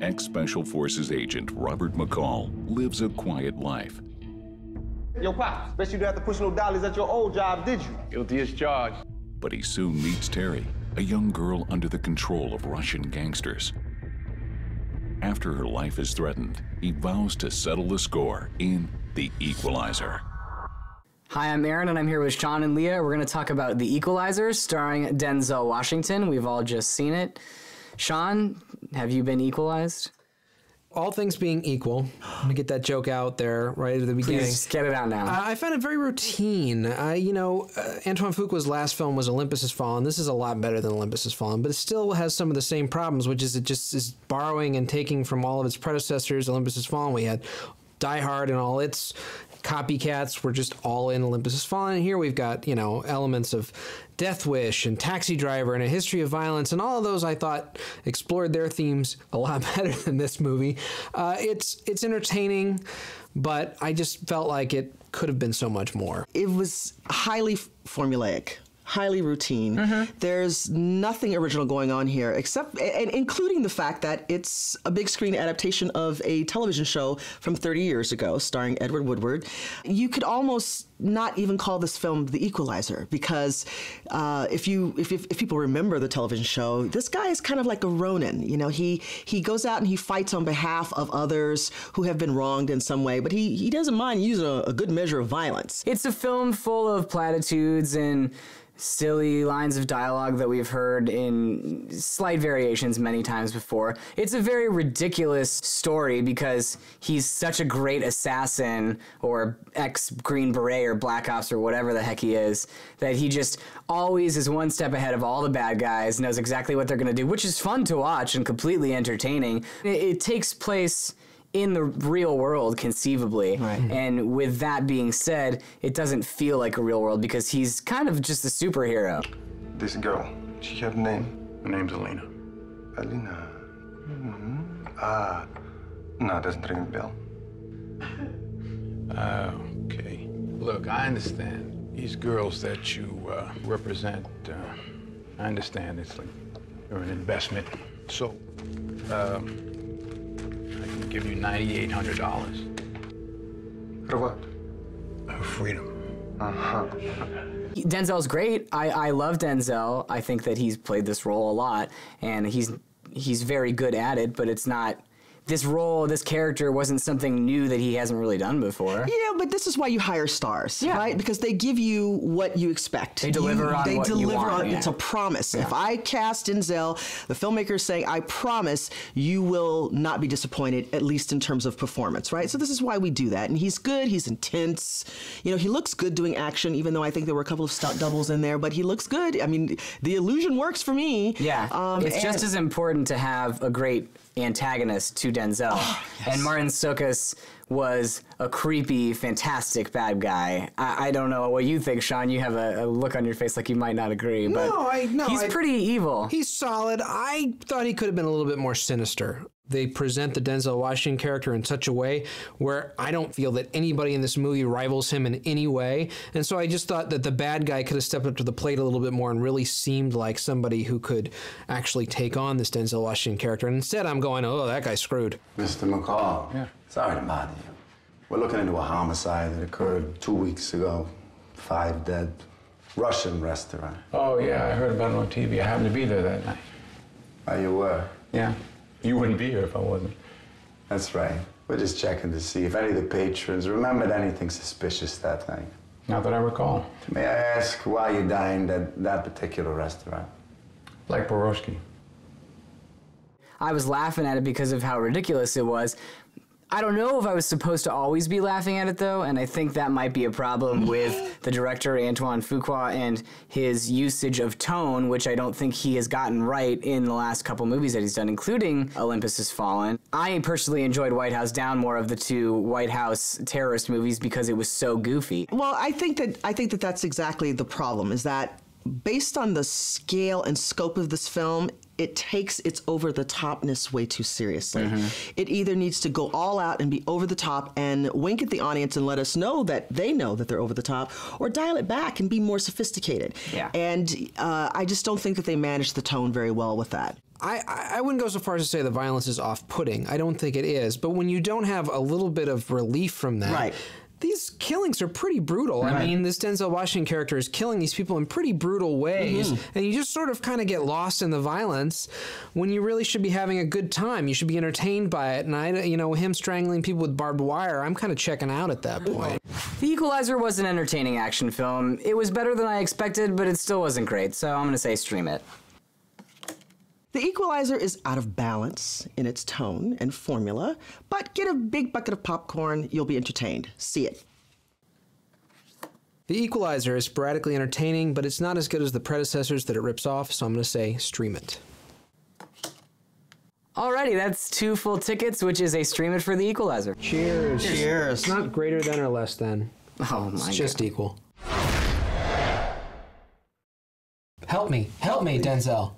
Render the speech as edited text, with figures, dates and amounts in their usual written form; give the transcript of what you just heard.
Ex-Special Forces agent Robert McCall lives a quiet life. Yo, Pops, bet you didn't have to push no dollies at your old job, did you? Guilty as charged. But he soon meets Teri, a young girl under the control of Russian gangsters. After her life is threatened, he vows to settle the score in The Equalizer. Hi, I'm Aaron, and I'm here with Sean and Leah. We're going to talk about The Equalizer, starring Denzel Washington. We've all just seen it. Sean, have you been equalized? All things being equal, I'm going to get that joke out there right at the beginning. Please, get it out now. I found it very routine. Antoine Fuqua's last film was Olympus Has Fallen. This is a lot better than Olympus Has Fallen, but it still has some of the same problems, which is it just is borrowing and taking from all of its predecessors. Olympus Has Fallen, we had Die Hard and all its copycats were just all in Olympus Has Fallen. And here we've got, elements of Death Wish and Taxi Driver and A History of Violence, and all of those I thought explored their themes a lot better than this movie. It's entertaining, but I just felt like it could have been so much more. It was highly formulaic. Highly routine. There's nothing original going on here, except, and including the fact that it's a big screen adaptation of a television show from 30 years ago, starring Edward Woodward. You could almost not even call this film The Equalizer, because if people remember the television show, this guy is kind of like a Ronin. He goes out and he fights on behalf of others who have been wronged in some way, but he doesn't mind using a good measure of violence. It's a film full of platitudes and silly lines of dialogue that we've heard in slight variations many times before. It's a very ridiculous story because he's such a great assassin or ex-Green Beret or Black Ops or whatever the heck he is, that he just always is one step ahead of all the bad guys, knows exactly what they're going to do, which is fun to watch and completely entertaining. It takes place in the real world, conceivably. Right. And with that being said, it doesn't feel like a real world because he's kind of just a superhero. This girl, she have a name? Her name's Alina. Alina. No, it doesn't ring a bell. Okay. Look, I understand. These girls that you represent, I understand it's like they're an investment. So, give you $9,800. For what? Freedom. Denzel's great. I love Denzel. I think that he's played this role a lot, and he's very good at it, but it's not... This role, this character wasn't something new that he hasn't really done before. Yeah, but this is why you hire stars, right? Because they give you what you expect. They deliver on what you want. It's a promise. Yeah. If I cast Denzel, the filmmaker is saying, I promise you will not be disappointed, at least in terms of performance, right? So this is why we do that. And he's good, he's intense. He looks good doing action, even though I think there were a couple of stunt doubles in there, but he looks good. I mean, the illusion works for me. Yeah, it's just as important to have a great antagonist to Denzel. Oh, yes. And Marton Csokas was a creepy, fantastic bad guy. I don't know what you think, Sean. You have a look on your face like you might not agree, but he's pretty evil. He's solid. I thought he could have been a little bit more sinister. They present the Denzel Washington character in such a way where I don't feel that anybody in this movie rivals him in any way. And so I just thought that the bad guy could have stepped up to the plate a little bit more and really seemed like somebody who could actually take on this Denzel Washington character. And instead I'm going, oh, that guy's screwed. Mr. McCall. Yeah. Sorry to bother you. We're looking into a homicide that occurred 2 weeks ago. 5 dead. Russian restaurant. Oh, yeah, I heard about it on TV. I happened to be there that night. Oh, you were? Yeah. You wouldn't be here if I wasn't. That's right. We're just checking to see if any of the patrons remembered anything suspicious that night. Not that I recall. May I ask why you dined at that particular restaurant? Like Borowski. I was laughing at it because of how ridiculous it was. I don't know if I was supposed to always be laughing at it, though, and I think that might be a problem with the director, Antoine Fuqua, and his usage of tone, which I don't think he has gotten right in the last couple movies that he's done, including Olympus Has Fallen. I personally enjoyed White House Down more of the two White House terrorist movies because it was so goofy. Well, I think that that's exactly the problem, is that based on the scale and scope of this film, it takes its over-the-topness way too seriously. It either needs to go all out and be over the top and wink at the audience and let us know that they know that they're over the top, or dial it back and be more sophisticated. Yeah. And I just don't think that they managed the tone very well with that. I wouldn't go so far as to say the violence is off-putting. I don't think it is. But when you don't have a little bit of relief from that, right. These killings are pretty brutal. Right. I mean, this Denzel Washington character is killing these people in pretty brutal ways, and you just sort of kind of get lost in the violence when you really should be having a good time. You should be entertained by it, and you know, him strangling people with barbed wire, I'm kind of checking out at that point. The Equalizer was an entertaining action film. It was better than I expected, but it still wasn't great, so I'm gonna say stream it. The Equalizer is out of balance in its tone and formula, but get a big bucket of popcorn, you'll be entertained. See it. The Equalizer is sporadically entertaining, but it's not as good as the predecessors that it rips off, so I'm going to say stream it. Alrighty, that's 2 full tickets, which is a stream it for The Equalizer. Cheers. Cheers. It's not greater than or less than. Oh my god. It's just equal. Help me, Denzel.